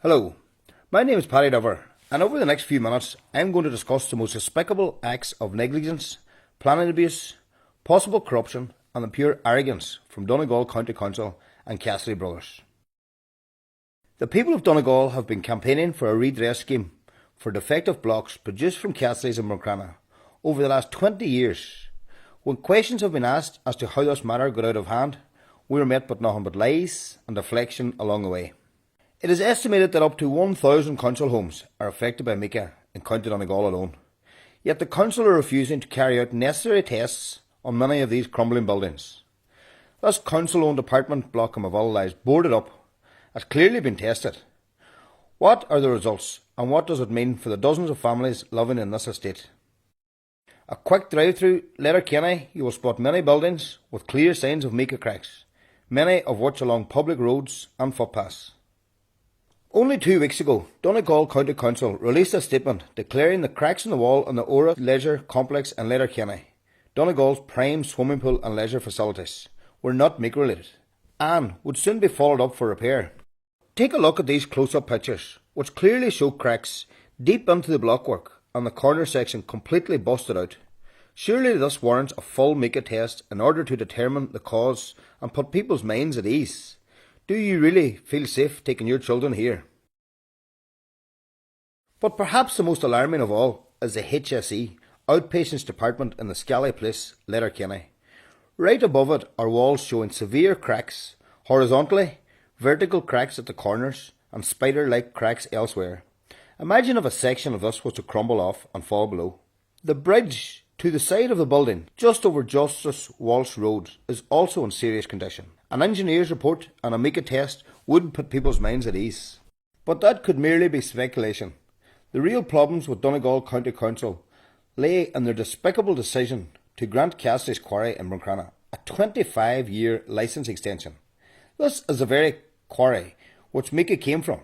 Hello, my name is Paddy Dover, and over the next few minutes I'm going to discuss the most despicable acts of negligence, planning abuse, possible corruption and the pure arrogance from Donegal County Council and Cassidy Brothers. The people of Donegal have been campaigning for a redress scheme for defective blocks produced from Cassidy's in Buncrana over the last 20 years. When questions have been asked as to how this matter got out of hand, we were met with nothing but lies and deflection along the way. It is estimated that up to 1,000 council homes are affected by Mica in County Donegal alone. Yet the council are refusing to carry out necessary tests on many of these crumbling buildings. This council-owned apartment block in Maville lies boarded up, has clearly been tested. What are the results and what does it mean for the dozens of families living in this estate? A quick drive through Letterkenny, you will spot many buildings with clear signs of Mica cracks, many of which along public roads and footpaths. Only 2 weeks ago, Donegal County Council released a statement declaring the cracks in the wall in the Ora Leisure Complex in Letterkenny, Donegal's prime swimming pool and leisure facilities, were not Mica related and would soon be followed up for repair. Take a look at these close-up pictures, which clearly show cracks deep into the blockwork and the corner section completely busted out. Surely this warrants a full Mica test in order to determine the cause and put people's minds at ease. Do you really feel safe taking your children here? But perhaps the most alarming of all is the HSE, Outpatients Department in the Scally Place, Letterkenny. Right above it are walls showing severe cracks, horizontally, vertical cracks at the corners and spider-like cracks elsewhere. Imagine if a section of this was to crumble off and fall below. The bridge to the side of the building, just over Justice Walsh Road, is also in serious condition. An engineer's report and a Mica test would put people's minds at ease. But that could merely be speculation. The real problems with Donegal County Council lay in their despicable decision to grant Cassidy's Quarry in Buncrana a 25-year licence extension. This is the very quarry which Mica came from.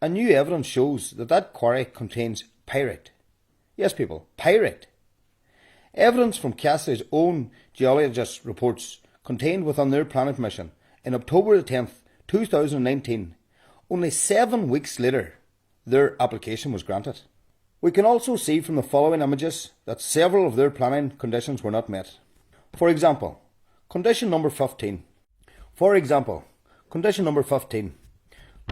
And new evidence shows that that quarry contains pyrite. Yes, people, pyrite. Evidence from Cassidy's own geologist reports contained within their planning permission in October 10th, 2019, only 7 weeks later, their application was granted. We can also see from the following images that several of their planning conditions were not met. For example, condition number 15.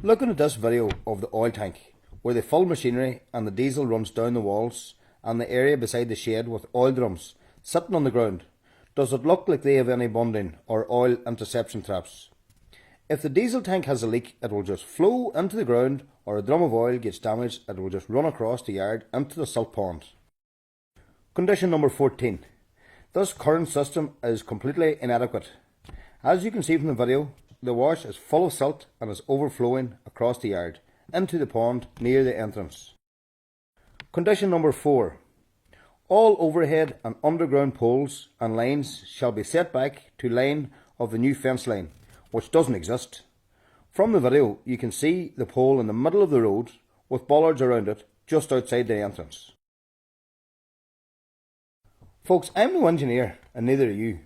Looking at this video of the oil tank, where they fill machinery and the diesel runs down the walls, and the area beside the shed with oil drums sitting on the ground, does it look like they have any bonding or oil interception traps? If the diesel tank has a leak, it will just flow into the ground, or a drum of oil gets damaged, it will just run across the yard into the silt pond. Condition number 14. This current system is completely inadequate. As you can see from the video, the wash is full of silt and is overflowing across the yard into the pond near the entrance. Condition number 4. All overhead and underground poles and lines shall be set back to line of the new fence line, which doesn't exist. From the video you can see the pole in the middle of the road with bollards around it just outside the entrance. Folks, I'm no engineer and neither are you,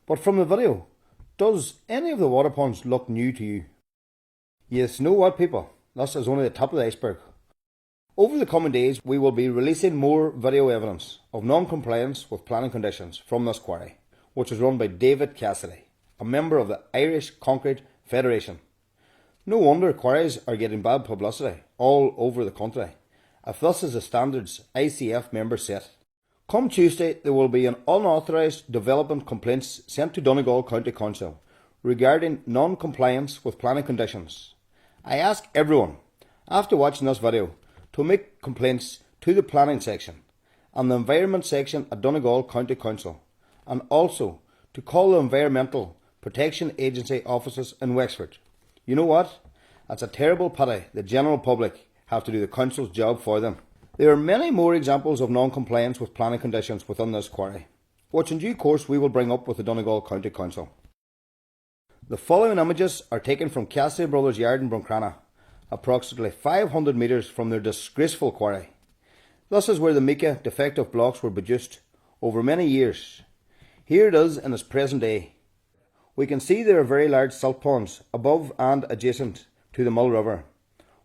but from the video, does any of the water ponds look new to you? Yes, know what people, this is only the top of the iceberg. Over the coming days, we will be releasing more video evidence of non-compliance with planning conditions from this quarry, which is run by David Cassidy, a member of the Irish Concrete Federation. No wonder quarries are getting bad publicity all over the country, if this is the standards ICF members set. Come Tuesday, there will be an unauthorised development complaints sent to Donegal County Council regarding non-compliance with planning conditions. I ask everyone, after watching this video, to make complaints to the planning section and the environment section at Donegal County Council, and also to call the Environmental Protection Agency offices in Wexford. You know what? That's a terrible pity the general public have to do the council's job for them. There are many more examples of non-compliance with planning conditions within this quarry, which in due course we will bring up with the Donegal County Council. The following images are taken from Cassidy Brothers' yard in Buncrana, approximately 500 metres from their disgraceful quarry. This is where the Mica defective blocks were produced over many years. Here it is in its present day. We can see there are very large silt ponds above and adjacent to the Mill River,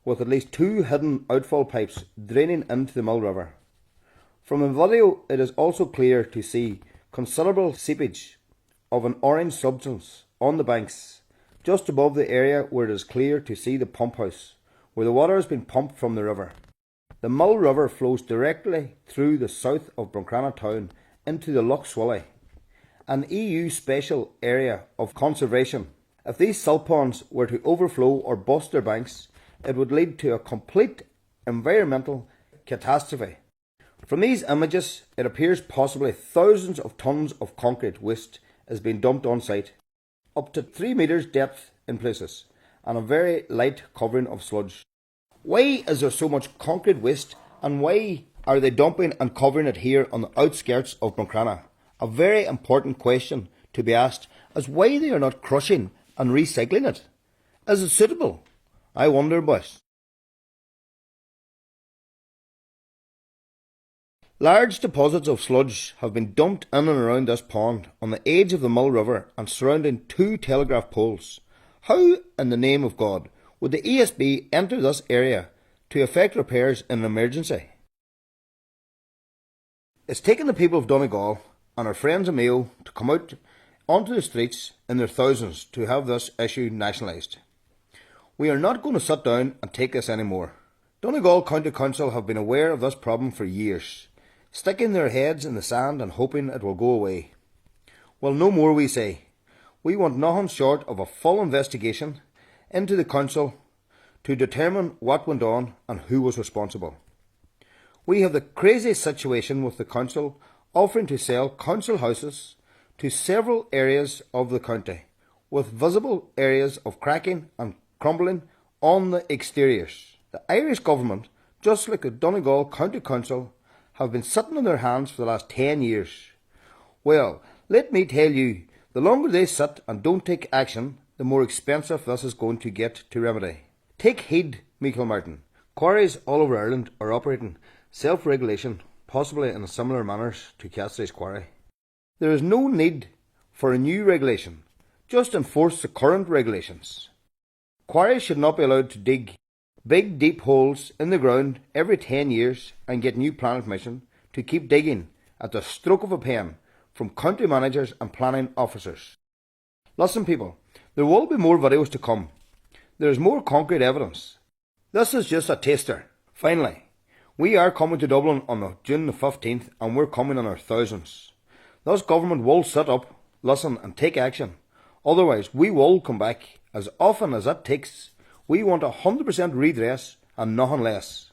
with at least 2 hidden outfall pipes draining into the Mill River. From the video it is also clear to see considerable seepage of an orange substance on the banks, just above the area where it is clear to see the pump house, where the water has been pumped from the river. The Mill River flows directly through the south of Buncrana town into the Lough Swilly, an EU special area of conservation. If these silt ponds were to overflow or bust their banks, it would lead to a complete environmental catastrophe. From these images, it appears possibly thousands of tons of concrete waste is being dumped on site, up to 3 metres depth in places, and a very light covering of sludge. Why is there so much concrete waste, and why are they dumping and covering it here on the outskirts of Buncrana? A very important question to be asked is why they are not crushing and recycling it. Is it suitable? I wonder, boys. Large deposits of sludge have been dumped in and around this pond on the edge of the Mill River and surrounding 2 telegraph poles. How, in the name of God, would the ESB enter this area to effect repairs in an emergency? It's taken the people of Donegal and our friends in Mayo to come out onto the streets in their thousands to have this issue nationalised. We are not going to sit down and take this anymore. Donegal County Council have been aware of this problem for years, sticking their heads in the sand and hoping it will go away. Well, no more, we say. We want nothing short of a full investigation into the council to determine what went on and who was responsible. We have the crazy situation with the council offering to sell council houses to several areas of the county, with visible areas of cracking and crumbling on the exteriors. The Irish government, just like the Donegal County Council, have been sitting on their hands for the last 10 years. Well, let me tell you, the longer they sit and don't take action, the more expensive this is going to get to remedy. Take heed, Mica Martin. Quarries all over Ireland are operating self-regulation, possibly in a similar manner to Cassidy's Quarry. There is no need for a new regulation. Just enforce the current regulations. Quarries should not be allowed to dig big deep holes in the ground every 10 years and get new planning permission to keep digging at the stroke of a pen from county managers and planning officers. Listen people, there will be more videos to come. There is more concrete evidence. This is just a taster. Finally, we are coming to Dublin on June the 15th and we're coming in our thousands. This government will sit up, listen and take action. Otherwise we will come back as often as it takes. We want 100% redress and nothing less.